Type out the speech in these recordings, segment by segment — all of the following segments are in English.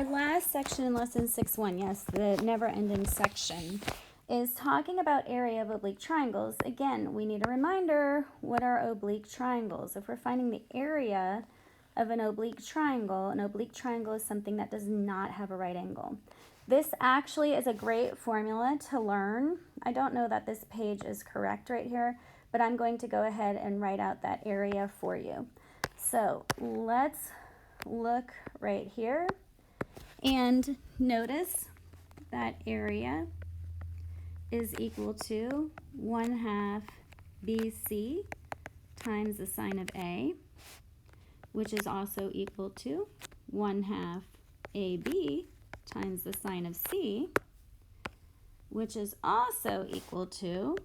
our last section in lesson 6.1, yes, the never-ending section, is talking about area of oblique triangles. Again, we need a reminder, what are oblique triangles? If we're finding the area of an oblique triangle is something that does not have a right angle. This actually is a great formula to learn. I don't know that this page is correct right here, but I'm going to go ahead and write out that area for you. So let's look right here and notice that area is equal to 1/2 BC times the sine of A, which is also equal to 1/2 AB times the sine of C, which is also equal to,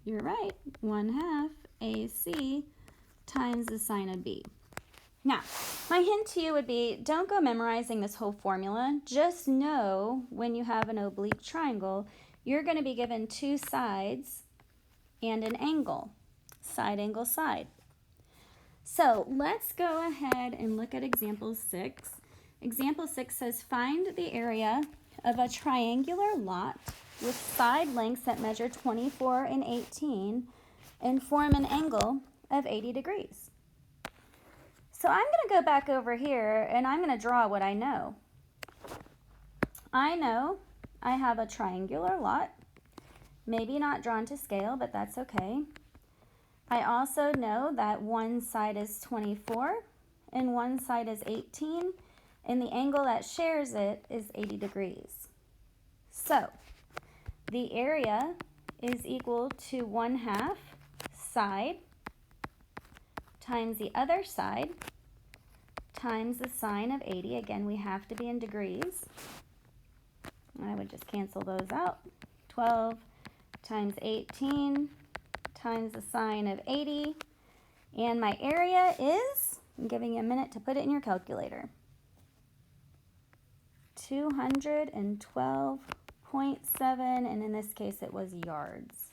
you're right, 1/2 AC times the sine of B. Now, my hint to you would be, don't go memorizing this whole formula. Just know when you have an oblique triangle, you're going to be given two sides and an angle, side, angle, side. So let's go ahead and look at example 6. Example 6 says, find the area of a triangular lot with side lengths that measure 24 and 18 and form an angle of 80 degrees. So I'm going to go back over here and I'm going to draw what I know. I know I have a triangular lot, maybe not drawn to scale, but that's okay. I also know that one side is 24 and one side is 18, and the angle that shares it is 80 degrees. So the area is equal to 1/2 side times the other side times the sine of 80. Again, we have to be in degrees. I would just cancel those out. 12 times 18 times the sine of 80. And my area is, I'm giving you a minute to put it in your calculator, 212.7, and in this case it was yards.